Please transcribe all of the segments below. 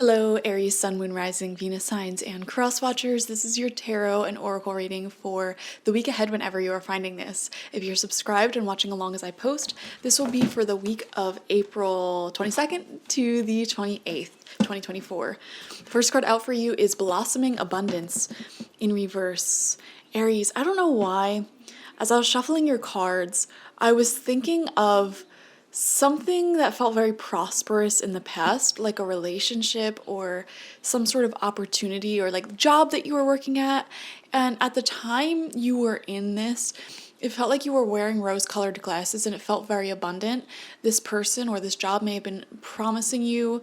Hello, Aries, Sun, Moon, Rising, Venus signs, and cross watchers. This is your tarot and oracle reading for the week ahead whenever you are finding this. If you're subscribed and watching along as I post, this will be for the week of April 22nd to the 28th, 2024. First card out for you is Blossoming Abundance in reverse. Aries, I don't know why, as I was shuffling your cards, I was thinking of something that felt very prosperous in the past, like a relationship or some sort of opportunity or like job that you were working at. And at the time you were in this, it felt like you were wearing rose-colored glasses and it felt very abundant. This person or this job may have been promising you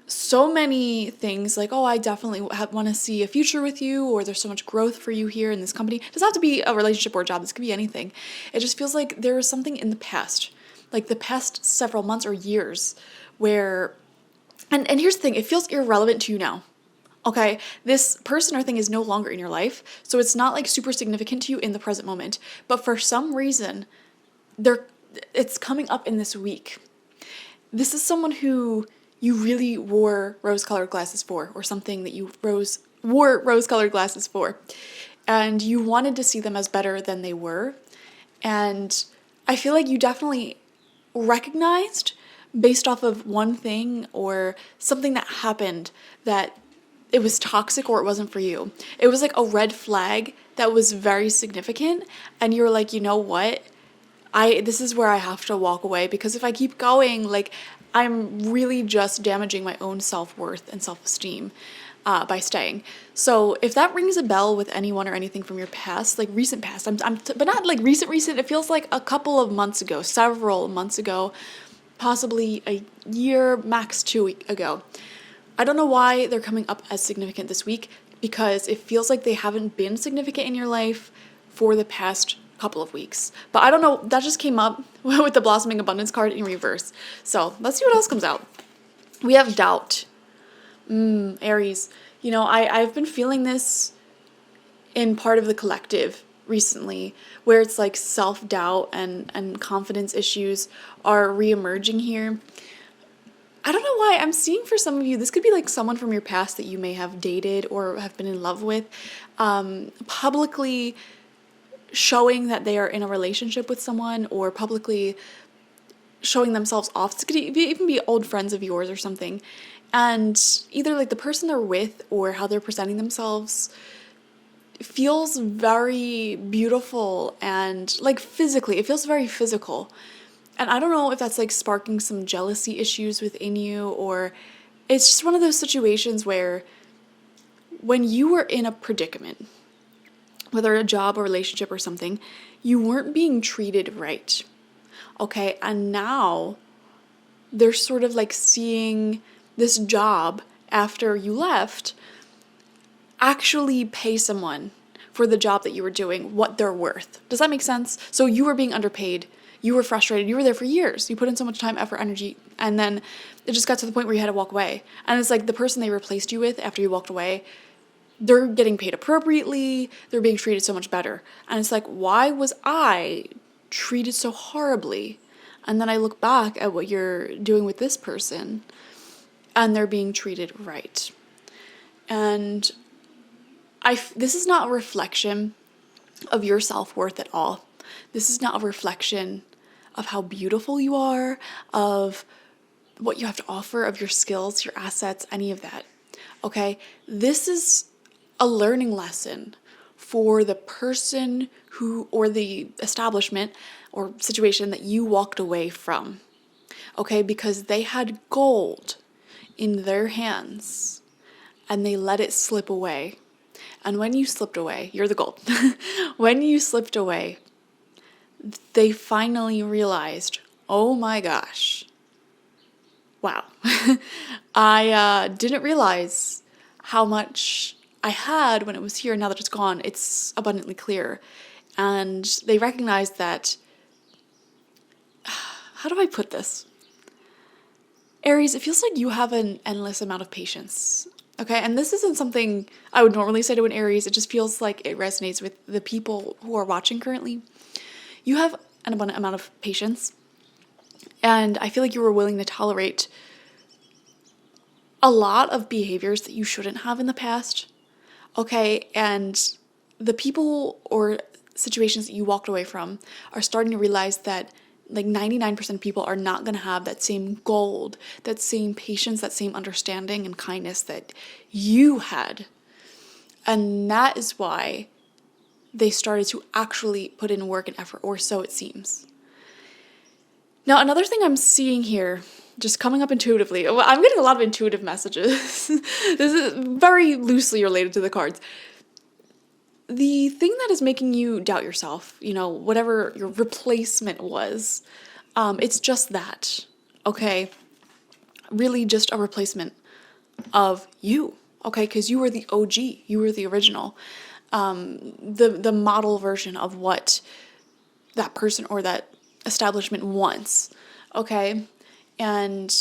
so many things like, oh, I definitely want to see a future with you, or there's so much growth for you here in this company. It doesn't have to be a relationship or a job. This could be anything. It just feels like there was something in the past, like the past several months or years where, and here's the thing, it feels irrelevant to you now. Okay, this person or thing is no longer in your life, so it's not like super significant to you in the present moment, but for some reason, it's coming up in this week. This is someone who you really wore rose-colored glasses for, or something that you wore rose-colored glasses for, and you wanted to see them as better than they were. And I feel like you definitely recognized based off of one thing or something that happened that it was toxic or it wasn't for you. It was like a red flag that was very significant, and you were like, you know what? This is where I have to walk away, because if I keep going, like, I'm really just damaging my own self-worth and self-esteem by staying. So if that rings a bell with anyone or anything from your past, like recent past, but not like recent, it feels like a couple of months ago, several months ago, possibly a year, max 2 weeks ago. I don't know why they're coming up as significant this week, because it feels like they haven't been significant in your life for the past couple of weeks. But I don't know, that just came up with the Blossoming Abundance card in reverse. So let's see what else comes out. We have Doubt. Aries. You know, I've been feeling this in part of the collective recently, where it's like self-doubt and confidence issues are re-emerging here. I don't know why I'm seeing for some of you, this could be like someone from your past that you may have dated or have been in love with, publicly showing that they are in a relationship with someone, or publicly showing themselves off. It could even be old friends of yours or something. And either like the person they're with or how they're presenting themselves feels very beautiful, and like physically, it feels very physical. And I don't know if that's like sparking some jealousy issues within you, or it's just one of those situations where when you were in a predicament, whether a job or relationship or something, you weren't being treated right. Okay, and now they're sort of like seeing this job after you left actually pay someone for the job that you were doing what they're worth. Does that make sense? So you were being underpaid. You were frustrated. You were there for years. You put in so much time, effort, energy, and then it just got to the point where you had to walk away. And it's like the person they replaced you with after you walked away, they're getting paid appropriately. They're being treated so much better. And it's like, why was I treated so horribly? And then I look back at what you're doing with this person, and they're being treated right. And this is not a reflection of your self-worth at all. This is not a reflection of how beautiful you are, of what you have to offer, of your skills, your assets, any of that. Okay? This is a learning lesson for the person who, or the establishment or situation that you walked away from. Okay? Because they had gold in their hands and they let it slip away. And when you slipped away, you're the gold. When you slipped away, they finally realized, oh my gosh, wow. I didn't realize how much I had when it was here. Now that it's gone, it's abundantly clear. And they recognized that, how do I put this? Aries, it feels like you have an endless amount of patience. Okay, and this isn't something I would normally say to an Aries. It just feels like it resonates with the people who are watching currently. You have an abundant amount of patience, and I feel like you were willing to tolerate a lot of behaviors that you shouldn't have in the past, okay? And the people or situations that you walked away from are starting to realize that like 99% of people are not going to have that same gold, that same patience, that same understanding and kindness that you had. And that is why they started to actually put in work and effort, or so it seems. Now, another thing I'm seeing here, just coming up intuitively, well, I'm getting a lot of intuitive messages. This is very loosely related to the cards. The thing that is making you doubt yourself, whatever your replacement was, it's just that, okay? Really just a replacement of you, okay? Because you were the OG, you were the original, the model version of what that person or that establishment wants, okay? And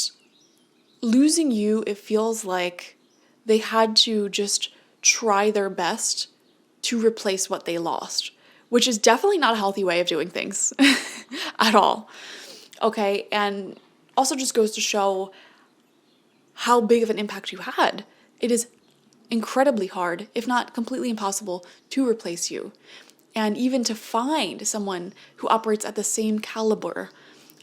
losing you, it feels like they had to just try their best to replace what they lost, which is definitely not a healthy way of doing things at all, okay? And also just goes to show how big of an impact you had. It is incredibly hard, if not completely impossible, to replace you. And even to find someone who operates at the same caliber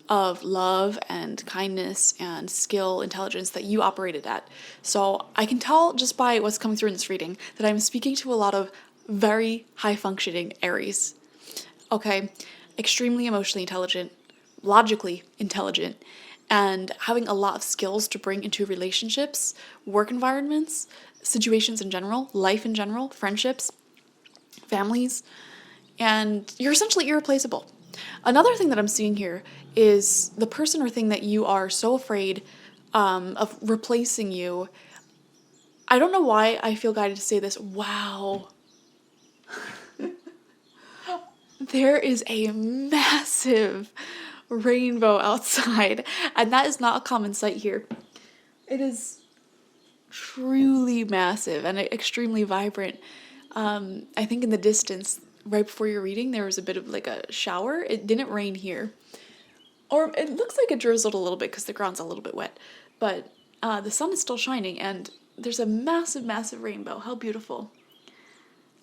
of love and kindness and skill, intelligence that you operated at. So I can tell just by what's coming through in this reading that I'm speaking to a lot of very high-functioning Aries. Okay? Extremely emotionally intelligent, logically intelligent, and having a lot of skills to bring into relationships, work environments, situations in general, life in general, friendships, families, and you're essentially irreplaceable. Another thing that I'm seeing here is the person or thing that you are so afraid of replacing you. I don't know why I feel guided to say this. Wow. There is a massive rainbow outside, and that is not a common sight here. It is truly massive and extremely vibrant. I think in the distance, right before your reading, there was a bit of like a shower. It didn't rain here. Or it looks like it drizzled a little bit because the ground's a little bit wet. But the sun is still shining and there's a massive, massive rainbow. How beautiful.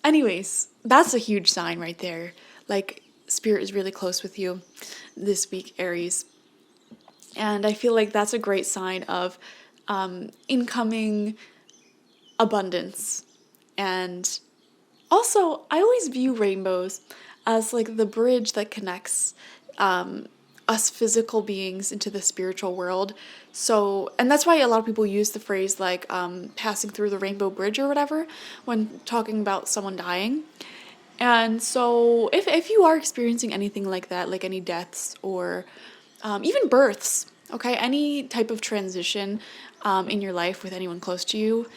Anyways, that's a huge sign right there. Like, spirit is really close with you this week, Aries. And I feel like that's a great sign of incoming abundance. And also, I always view rainbows as like the bridge that connects us physical beings into the spiritual world. So, and that's why a lot of people use the phrase like passing through the rainbow bridge or whatever when talking about someone dying. And so if you are experiencing anything like that, like any deaths or even births, okay, any type of transition in your life with anyone close to you,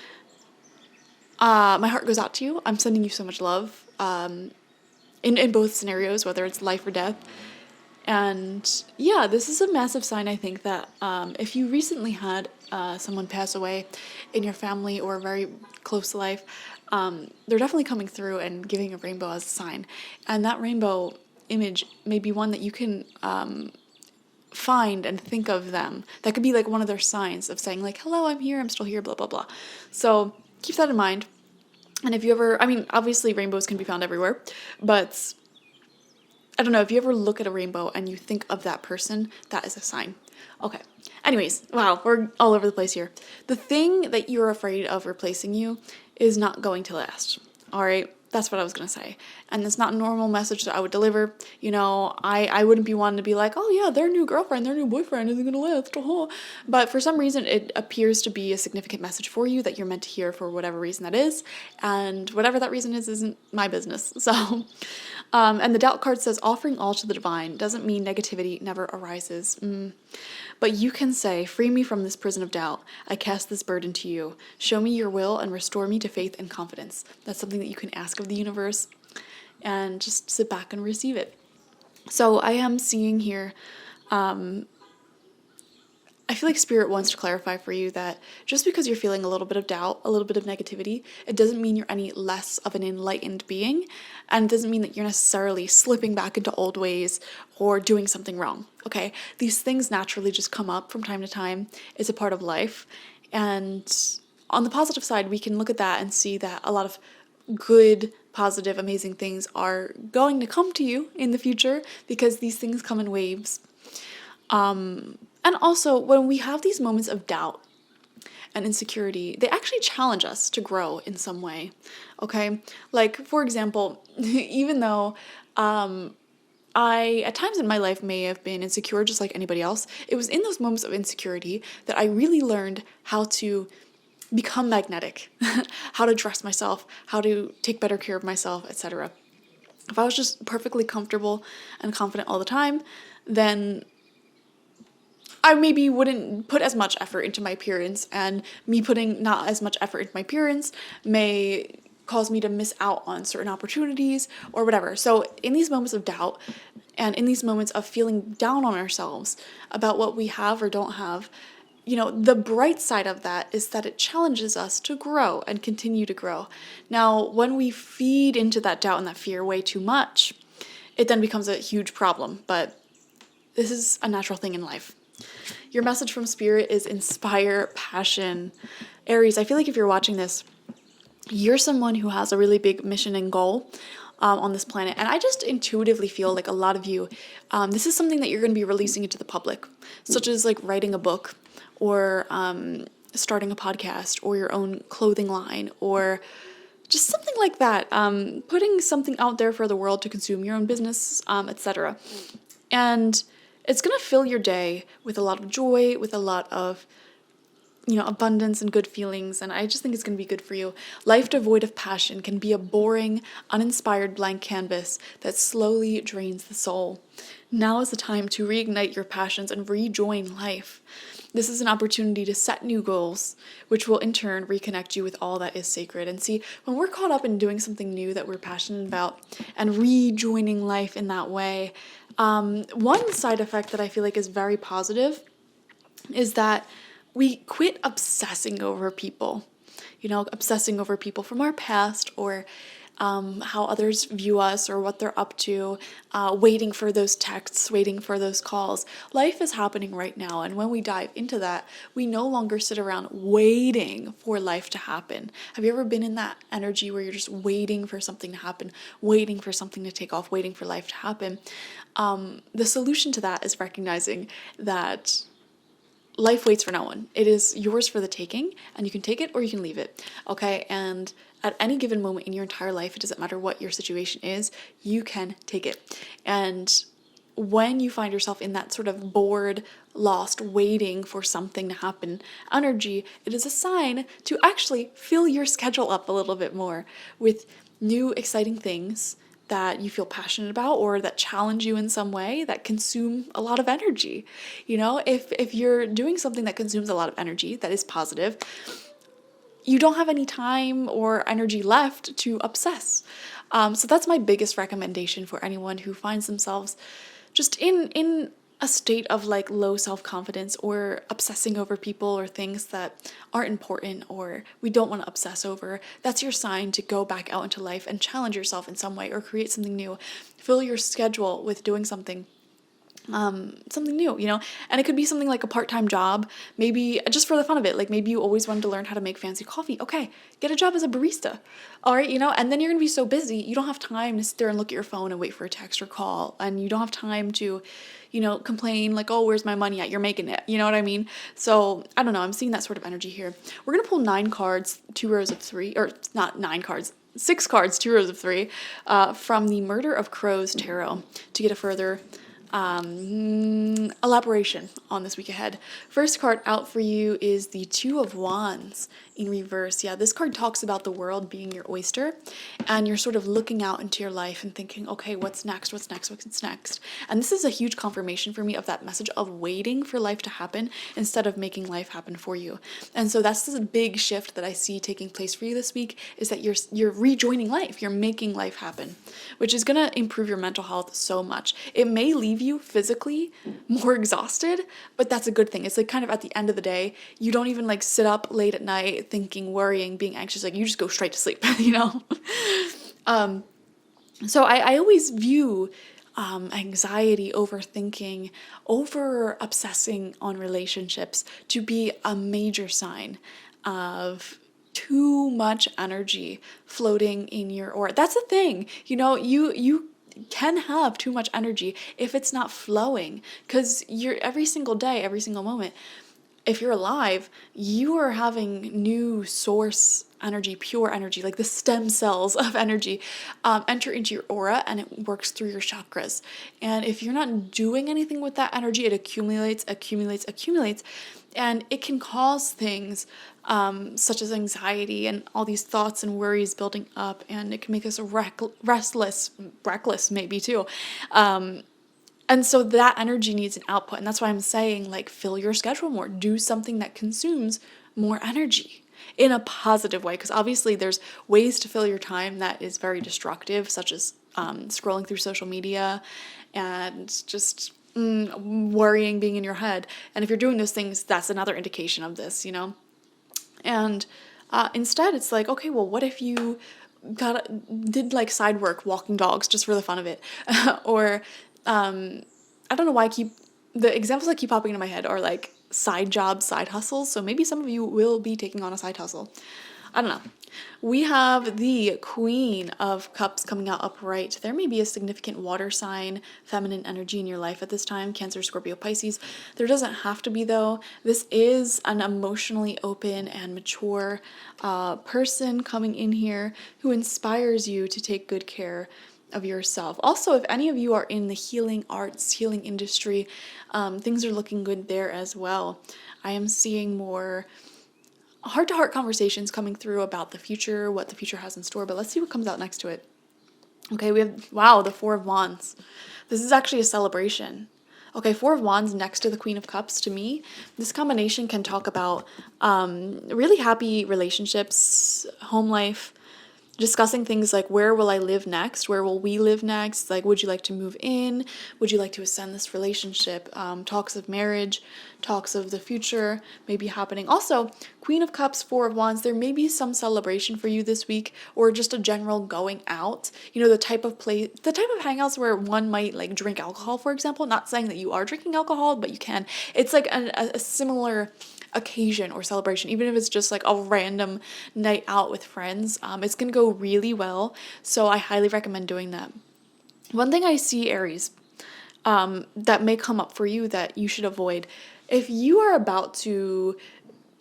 my heart goes out to you. I'm sending you so much love in both scenarios, whether it's life or death. And yeah, this is a massive sign, I think, that if you recently had someone pass away in your family or very close to life, they're definitely coming through and giving a rainbow as a sign. And that rainbow image may be one that you can find and think of them. That could be like one of their signs of saying like, hello, I'm here, I'm still here, blah, blah, blah. So keep that in mind. And if you ever, I mean, obviously rainbows can be found everywhere, but I don't know, if you ever look at a rainbow and you think of that person, that is a sign. Okay. Anyways, wow, we're all over the place here. The thing that you're afraid of replacing you is not going to last. All right. That's what I was going to say. And it's not a normal message that I would deliver. You know, I wouldn't be wanting to be like, oh yeah, their new girlfriend, their new boyfriend isn't going to last. But for some reason, it appears to be a significant message for you that you're meant to hear for whatever reason that is. And whatever that reason is, isn't my business. So, and the doubt card says, offering all to the divine doesn't mean negativity never arises. But you can say, free me from this prison of doubt. I cast this burden to you. Show me your will and restore me to faith and confidence. That's something that you can ask of the universe and just sit back and receive it. So I am seeing here, I feel like Spirit wants to clarify for you that just because you're feeling a little bit of doubt, a little bit of negativity, it doesn't mean you're any less of an enlightened being, and it doesn't mean that you're necessarily slipping back into old ways or doing something wrong, okay? These things naturally just come up from time to time. It's a part of life, And on the positive side, we can look at that and see that a lot of good, positive, amazing things are going to come to you in the future, because these things come in waves. And also, when we have these moments of doubt and insecurity, they actually challenge us to grow in some way, okay? Like, for example, even though I, at times in my life, may have been insecure just like anybody else, it was in those moments of insecurity that I really learned how to become magnetic, how to dress myself, how to take better care of myself, etc. If I was just perfectly comfortable and confident all the time, then I maybe wouldn't put as much effort into my appearance, and me putting not as much effort into my appearance may cause me to miss out on certain opportunities or whatever. So in these moments of doubt and in these moments of feeling down on ourselves about what we have or don't have, the bright side of that is that it challenges us to grow and continue to grow. Now, when we feed into that doubt and that fear way too much, it then becomes a huge problem. But this is a natural thing in life. Your message from Spirit is inspire passion. Aries, I feel like if you're watching this, you're someone who has a really big mission and goal on this planet. And I just intuitively feel like a lot of you, this is something that you're going to be releasing into the public, such as like writing a book or starting a podcast or your own clothing line or just something like that. Putting something out there for the world to consume, your own business, etc. And it's going to fill your day with a lot of joy, with a lot of abundance and good feelings, and I just think it's going to be good for you. Life devoid of passion can be a boring, uninspired blank canvas that slowly drains the soul. Now is the time to reignite your passions and rejoin life. This is an opportunity to set new goals, which will in turn reconnect you with all that is sacred. And see, when we're caught up in doing something new that we're passionate about and rejoining life in that way, one side effect that I feel like is very positive is that we quit obsessing over people, obsessing over people from our past or how others view us or what they're up to, waiting for those texts, waiting for those calls. Life is happening right now, and when we dive into that, we no longer sit around waiting for life to happen. Have you ever been in that energy where you're just waiting for something to happen, waiting for something to take off, waiting for life to happen? The solution to that is recognizing that life waits for no one. It is yours for the taking, and you can take it or you can leave it, okay? And at any given moment in your entire life, it doesn't matter what your situation is, you can take it. And when you find yourself in that sort of bored, lost, waiting for something to happen energy, it is a sign to actually fill your schedule up a little bit more with new, exciting things that you feel passionate about or that challenge you in some way, that consume a lot of energy. If you're doing something that consumes a lot of energy, that is positive, you don't have any time or energy left to obsess. So that's my biggest recommendation for anyone who finds themselves just in a state of like low self-confidence or obsessing over people or things that aren't important or we don't want to obsess over. That's your sign to go back out into life and challenge yourself in some way or create something new. Fill your schedule with doing something new, and it could be something like a part-time job, maybe just for the fun of it. Like maybe you always wanted to learn how to make fancy coffee. Okay, get a job as a barista. All right, and then you're going to be so busy, you don't have time to sit there and look at your phone and wait for a text or call, and you don't have time to, complain like, oh, where's my money at? You're making it. You know what I mean? So I don't know. I'm seeing that sort of energy here. We're going to pull 9 cards, 2 rows of 3, or not 9 cards, 6 cards, 2 rows of 3, from the Murder of Crows Tarot to get a further elaboration on this week ahead. First card out for you is the 2 of Wands in reverse. Yeah, this card talks about the world being your oyster, and you're sort of looking out into your life and thinking, okay, what's next? And this is a huge confirmation for me of that message of waiting for life to happen instead of making life happen for you. And so that's this big shift that I see taking place for you this week, is that you're rejoining life, you're making life happen, which is going to improve your mental health so much. It may leave you physically more exhausted, but that's a good thing. It's like kind of at the end of the day, you don't even like sit up late at night thinking, worrying, being anxious, like you just go straight to sleep, So I always view anxiety, overthinking, over obsessing on relationships to be a major sign of too much energy floating in your aura. That's the thing, you can have too much energy if it's not flowing, because you're every single day, every single moment, if you're alive, you are having new source energy, pure energy, like the stem cells of energy, enter into your aura, and it works through your chakras. And if you're not doing anything with that energy, it accumulates, and it can cause things such as anxiety and all these thoughts and worries building up, and it can make us restless, reckless maybe too. And so that energy needs an output. And that's why I'm saying, like, fill your schedule more. Do something that consumes more energy in a positive way. Because obviously there's ways to fill your time that is very destructive, such as scrolling through social media and just worrying, being in your head. And if you're doing those things, that's another indication of this, And instead, it's like, okay, well, what if you did like side work, walking dogs, just for the fun of it? Or I don't know why the examples that keep popping into my head are like side jobs, side hustles. So maybe some of you will be taking on a side hustle. I don't know. We have the Queen of Cups coming out upright. There may be a significant water sign, feminine energy in your life at this time, Cancer, Scorpio, Pisces. There doesn't have to be, though. This is an emotionally open and mature person coming in here who inspires you to take good care of yourself. Also, if any of you are in the healing arts, healing industry, things are looking good there as well. I am seeing more heart-to-heart conversations coming through about the future, what the future has in store, but let's see what comes out next to it. Okay, we have, wow, the Four of Wands. This is actually a celebration. Okay, Four of Wands next to the Queen of Cups, to me, this combination can talk about really happy relationships, home life, discussing things like, where will I live next? Where will we live next? Like, would you like to move in? Would you like to ascend this relationship? Talks of marriage, talks of the future may be happening. Also, Queen of Cups, Four of Wands, there may be some celebration for you this week, or just a general going out. The type of hangouts where one might like drink alcohol, for example. Not saying that you are drinking alcohol, but you can. It's like a similar occasion or celebration, even if it's just like a random night out with friends. It's gonna go really well, so I highly recommend doing that. One thing I see, Aries, that may come up for you that you should avoid, if you are about to,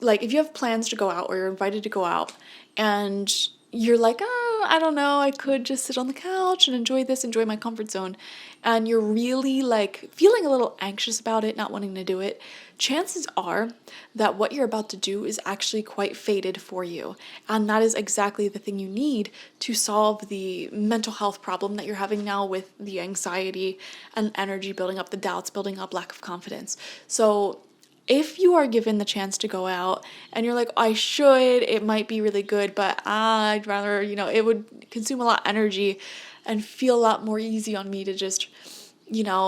like, if you have plans to go out or you're invited to go out and you're like, oh, I don't know, I could just sit on the couch and enjoy my comfort zone, and you're really like feeling a little anxious about it, not wanting to do it, chances are that what you're about to do is actually quite fated for you. And that is exactly the thing you need to solve the mental health problem that you're having now with the anxiety and energy building up, the doubts building up, lack of confidence. So if you are given the chance to go out and you're like, it might be really good, but I'd rather, it would consume a lot of energy and feel a lot more easy on me to just,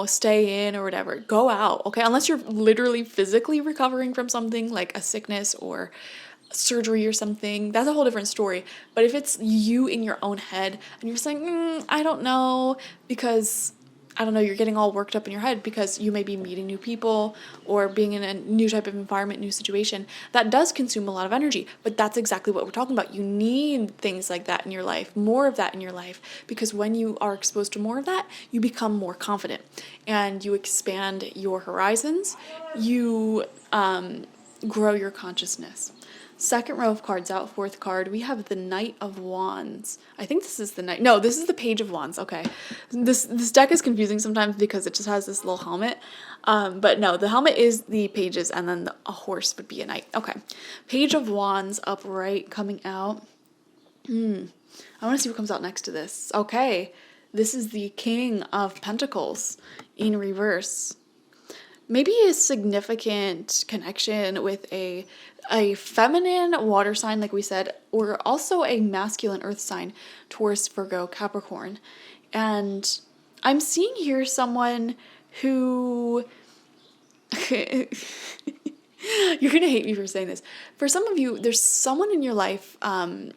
stay in or whatever, go out, okay? Unless you're literally physically recovering from something like a sickness or surgery or something, that's a whole different story. But if it's you in your own head and you're saying, I don't know, because you're getting all worked up in your head because you may be meeting new people or being in a new type of environment, new situation, that does consume a lot of energy. But that's exactly what we're talking about. You need things like that in your life, more of that in your life, because when you are exposed to more of that, you become more confident and you expand your horizons, you grow your consciousness. Second row of cards out, fourth card, we have the Knight of Wands. I think this is the Knight. No, this is the Page of Wands. Okay. This deck is confusing sometimes because it just has this little helmet. But no, the helmet is the pages, and then a horse would be a knight. Okay. Page of Wands upright coming out. I want to see what comes out next to this. Okay. This is the King of Pentacles in reverse. Maybe a significant connection with a feminine water sign, like we said, or also a masculine earth sign, Taurus, Virgo, Capricorn. And I'm seeing here someone who you're gonna hate me for saying this. For some of you, there's someone in your life that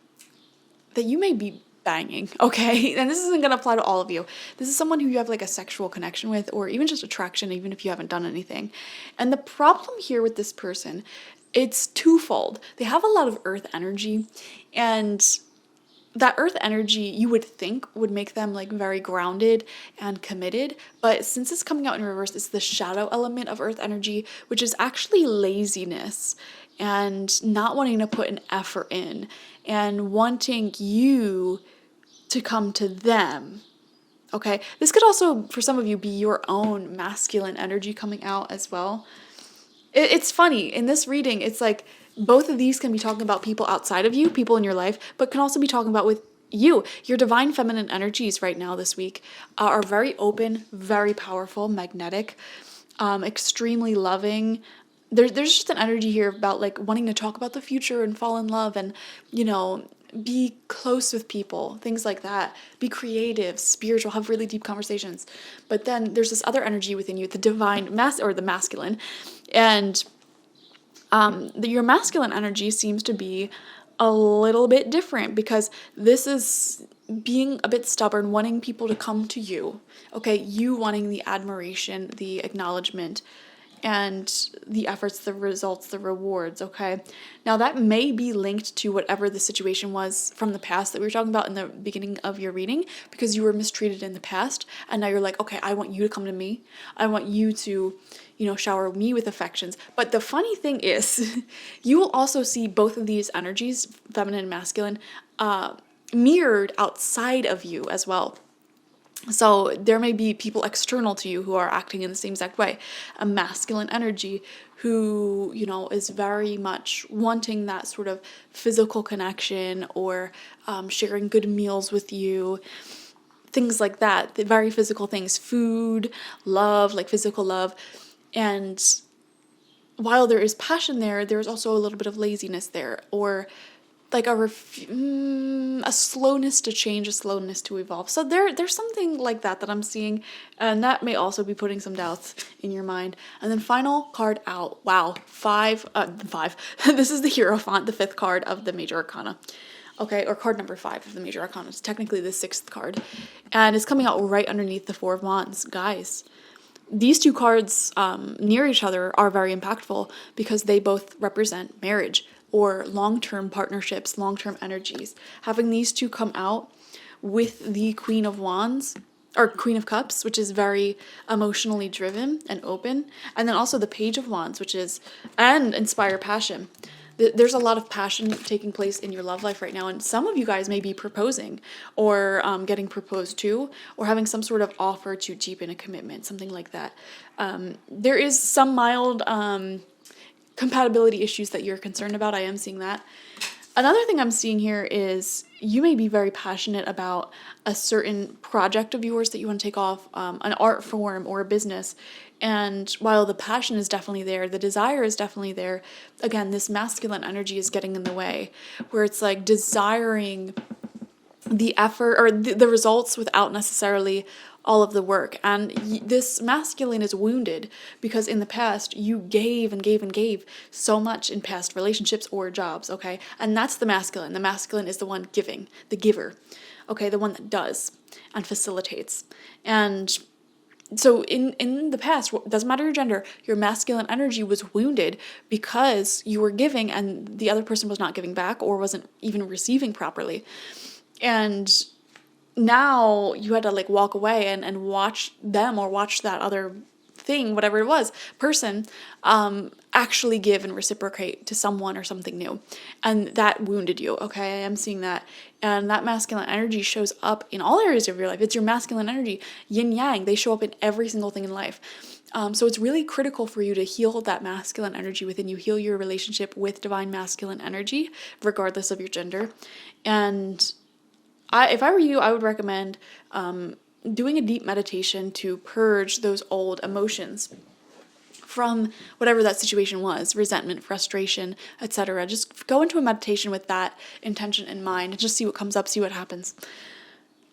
you may be banging, okay? And this isn't going to apply to all of you. This is someone who you have like a sexual connection with, or even just attraction, even if you haven't done anything. And the problem here with this person, it's twofold. They have a lot of earth energy, and that earth energy you would think would make them like very grounded and committed, but since it's coming out in reverse, it's the shadow element of earth energy, which is actually laziness and not wanting to put an effort in and wanting you to come to them. Okay, this could also for some of you be your own masculine energy coming out as well. It's funny in this reading, it's like both of these can be talking about people outside of you, people in your life, but can also be talking about with you. Your divine feminine energies right now this week are very open, very powerful, magnetic, extremely loving. There's just an energy here about like wanting to talk about the future and fall in love and, you know, be close with people, things like that. Be creative, spiritual, have really deep conversations. But then there's this other energy within you, the divine or the masculine, and your masculine energy seems to be a little bit different because this is being a bit stubborn, wanting people to come to you. Okay, you wanting the admiration, the acknowledgement, and the efforts, the results, the rewards, okay? Now that may be linked to whatever the situation was from the past that we were talking about in the beginning of your reading, because you were mistreated in the past, and now you're like, okay, I want you to come to me. I want you to, you know, shower me with affections. But the funny thing is, you will also see both of these energies, feminine and masculine, mirrored outside of you as well. So there may be people external to you who are acting in the same exact way. A masculine energy who, you know, is very much wanting that sort of physical connection or sharing good meals with you, things like that. The very physical things, food, love, like physical love. And while there is passion there, there's also a little bit of laziness there, or like a slowness to change, a slowness to evolve. So there's something like that I'm seeing, and that may also be putting some doubts in your mind. And then final card out. Wow, five. This is the Hierophant, the 5th card of the Major Arcana. Okay, or card number 5 of the Major Arcana. It's technically the 6th card, and it's coming out right underneath the 4 of Wands, guys. These two cards near each other are very impactful because they both represent marriage or long-term partnerships, long-term energies. Having these two come out with the Queen of Wands, or Queen of Cups, which is very emotionally driven and open, and then also the Page of Wands, which is, and inspire passion. There's a lot of passion taking place in your love life right now, and some of you guys may be proposing or getting proposed to, or having some sort of offer to deepen a commitment, something like that. There is some mild compatibility issues that you're concerned about. I am seeing that. Another thing I'm seeing here is you may be very passionate about a certain project of yours that you want to take off, an art form or a business. And while the passion is definitely there, the desire is definitely there, again, this masculine energy is getting in the way, where it's like desiring the effort or the results without necessarily all of the work. And this masculine is wounded because in the past you gave and gave and gave so much in past relationships or jobs, okay? And that's the masculine. The masculine is the one giving, the giver, okay? The one that does and facilitates. And so in the past, doesn't matter your gender, your masculine energy was wounded because you were giving and the other person was not giving back or wasn't even receiving properly. And now you had to like walk away and watch them or watch that other thing, whatever it was, person, actually give and reciprocate to someone or something new. And that wounded you, okay? I am seeing that. And that masculine energy shows up in all areas of your life. It's your masculine energy. Yin yang, they show up in every single thing in life. So it's really critical for you to heal that masculine energy within you, heal your relationship with divine masculine energy, regardless of your gender. And if I were you, I would recommend doing a deep meditation to purge those old emotions from whatever that situation was, resentment, frustration, etc. Just go into a meditation with that intention in mind and just see what comes up, see what happens.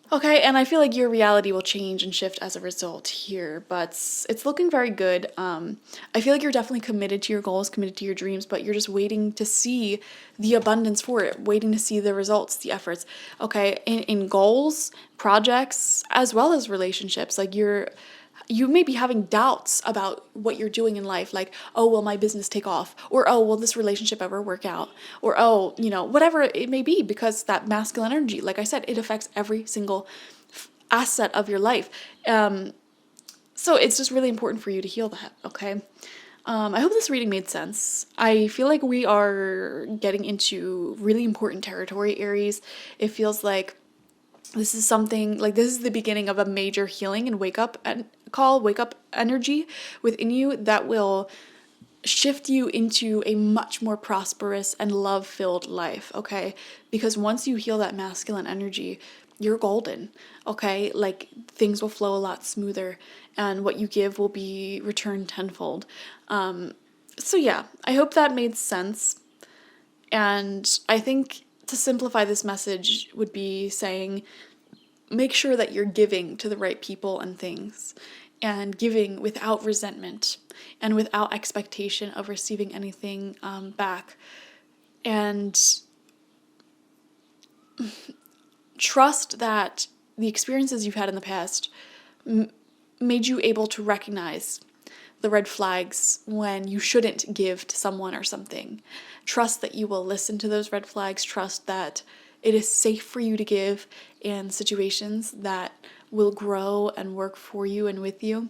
Okay, and I feel like your reality will change and shift as a result here, but it's looking very good. I feel like you're definitely committed to your goals, committed to your dreams, but you're just waiting to see the abundance for it, waiting to see the results, the efforts. Okay, in goals, projects, as well as relationships, like you may be having doubts about what you're doing in life, like, oh, will my business take off? Or, oh, will this relationship ever work out? Or, oh, whatever it may be, because that masculine energy, like I said, it affects every single asset of your life. So it's just really important for you to heal that, okay? I hope this reading made sense. I feel like we are getting into really important territory, Aries. It feels like this is something like this is the beginning of a major healing and wake up energy within you that will shift you into a much more prosperous and love-filled life, okay? Because once you heal that masculine energy, you're golden, okay? Like things will flow a lot smoother and what you give will be returned tenfold. So yeah, I hope that made sense. And I think to simplify this message would be saying, make sure that you're giving to the right people and things, and giving without resentment and without expectation of receiving anything back. And trust that the experiences you've had in the past made you able to recognize the red flags when you shouldn't give to someone or something. Trust that you will listen to those red flags. Trust that it is safe for you to give in situations that will grow and work for you and with you.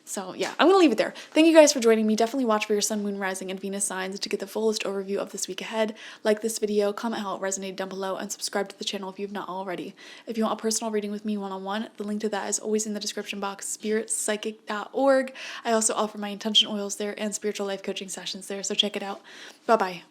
So yeah, I'm going to leave it there. Thank you guys for joining me. Definitely watch for your sun, moon, rising, and Venus signs to get the fullest overview of this week ahead. Like this video, comment how it resonated down below, and subscribe to the channel if you've not already. If you want a personal reading with me one-on-one, the link to that is always in the description box, spiritpsychic.org. I also offer my intention oils there and spiritual life coaching sessions there, so check it out. Bye-bye.